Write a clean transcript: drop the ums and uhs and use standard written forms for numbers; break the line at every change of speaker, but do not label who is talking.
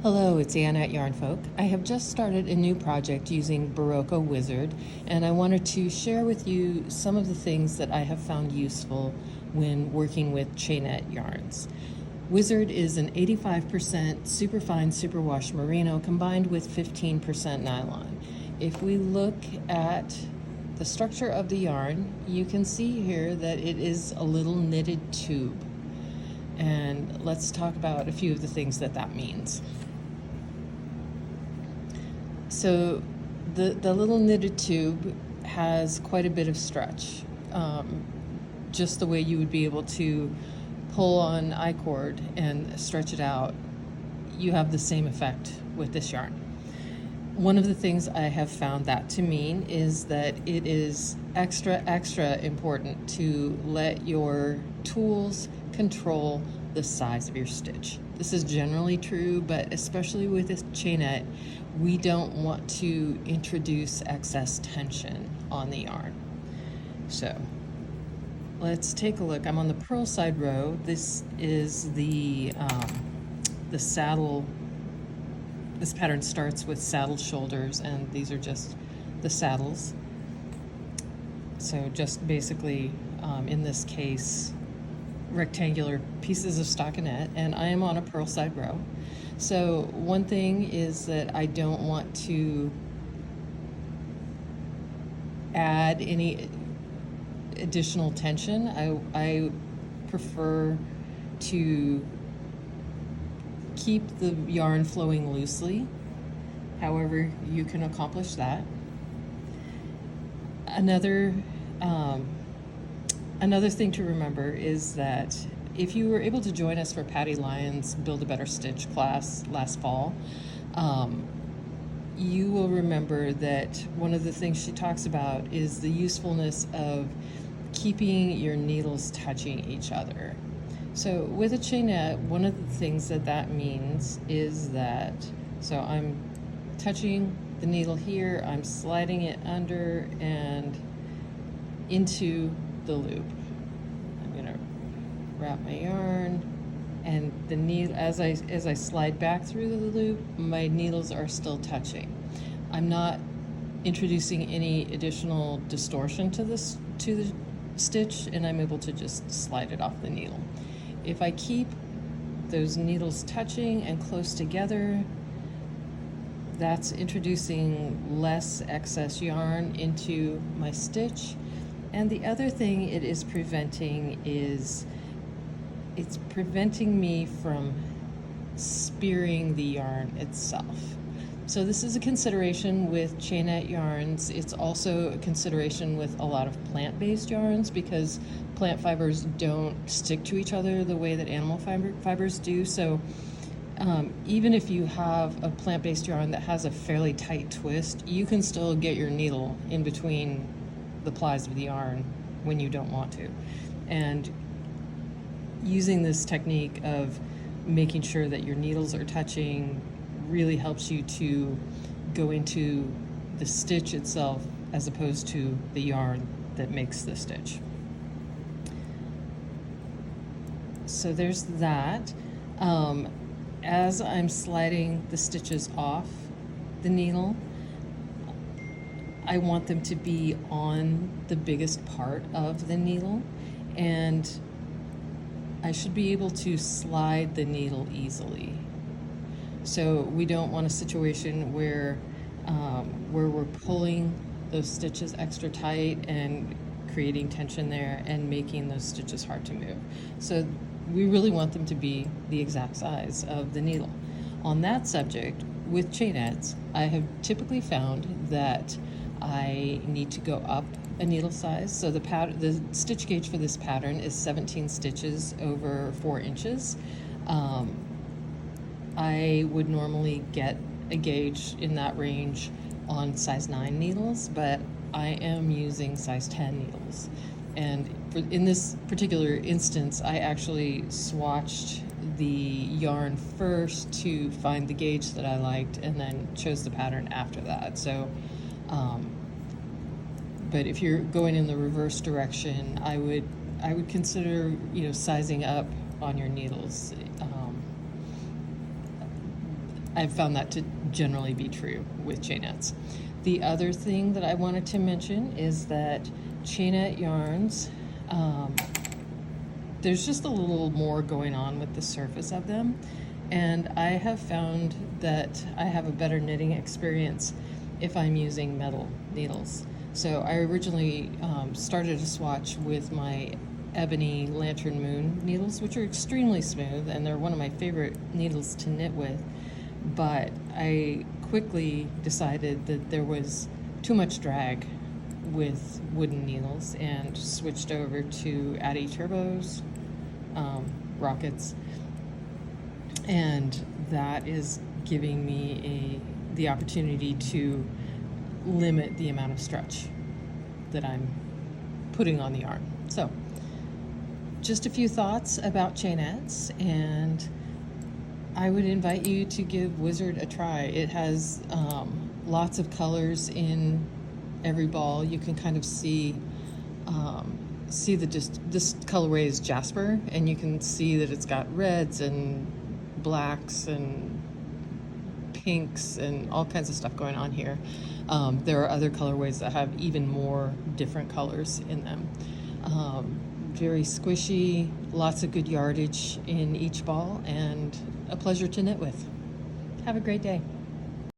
Hello, it's Anna at Yarn Folk. I have just started a new project using Berroco Wizard, and I wanted to share with you some of the things that I have found useful when working with chainette yarns. Wizard is an 85% superfine superwash merino combined with 15% nylon. If we look at the structure of the yarn, you can see here that it is a little knitted tube. And let's talk about a few of the things that means. So the little knitted tube has quite a bit of stretch, just the way you would be able to pull on I-cord and stretch it out. You have the same effect with this yarn. One of the things I have found that to mean is that it is extra important to let your tools control the size of your stitch. This is generally true, but especially with this chainette, we don't want to introduce excess tension on the yarn. So let's take a look. I'm on the purl side row. This is the saddle. This pattern starts with saddle shoulders, and these are just the saddles. So just basically, in this case, rectangular pieces of stockinette, and I am on a purl side row. So one thing is that I don't want to add any additional tension. I prefer to keep the yarn flowing loosely. However, you can accomplish that. Another thing to remember is that if you were able to join us for Patty Lyon's Build a Better Stitch class last fall, you will remember that one of the things she talks about is the usefulness of keeping your needles touching each other. So with a chainette, one of the things that means is that, so I'm touching the needle here, I'm sliding it under and into the loop. I'm gonna wrap my yarn, and the needle, as I slide back through the loop, my needles are still touching. I'm not introducing any additional distortion to the stitch, and I'm able to just slide it off the needle. If I keep those needles touching and close together, that's introducing less excess yarn into my stitch. And the other thing it is preventing is it's preventing me from spearing the yarn itself. So this is a consideration with chainette yarns. It's also a consideration with a lot of plant-based yarns because plant fibers don't stick to each other the way that animal fibers do. So even if you have a plant-based yarn that has a fairly tight twist, you can still get your needle in between the plies of the yarn when you don't want to. And using this technique of making sure that your needles are touching really helps you to go into the stitch itself as opposed to the yarn that makes the stitch. So there's that. As I'm sliding the stitches off the needle, I want them to be on the biggest part of the needle, and I should be able to slide the needle easily. So we don't want a situation where we're pulling those stitches extra tight and creating tension there and making those stitches hard to move. So we really want them to be the exact size of the needle. On that subject, with chainettes, I have typically found that I need to go up a needle size. So the stitch gauge for this pattern is 17 stitches over 4 inches. I would normally get a gauge in that range on size 9 needles, but I am using size 10 needles. And in this particular instance, I actually swatched the yarn first to find the gauge that I liked and then chose the pattern after that. So, but if you're going in the reverse direction, I would consider, sizing up on your needles. I've found that to generally be true with chainettes. The other thing that I wanted to mention is that chainette yarns, there's just a little more going on with the surface of them, and I have found that I have a better knitting experience if I'm using metal needles. So I originally started a swatch with my ebony lantern moon needles, which are extremely smooth, and they're one of my favorite needles to knit with. But I quickly decided that there was too much drag with wooden needles and switched over to Addy Turbos, rockets, and that is giving me the opportunity to limit the amount of stretch that I'm putting on the yarn. So just a few thoughts about chainettes, and I would invite you to give Wizard a try. It has lots of colors in every ball. You can kind of see this colorway is Jasper, and you can see that it's got reds and blacks and pinks and all kinds of stuff going on here. There are other colorways that have even more different colors in them. Very squishy, lots of good yardage in each ball, and a pleasure to knit with. Have a great day.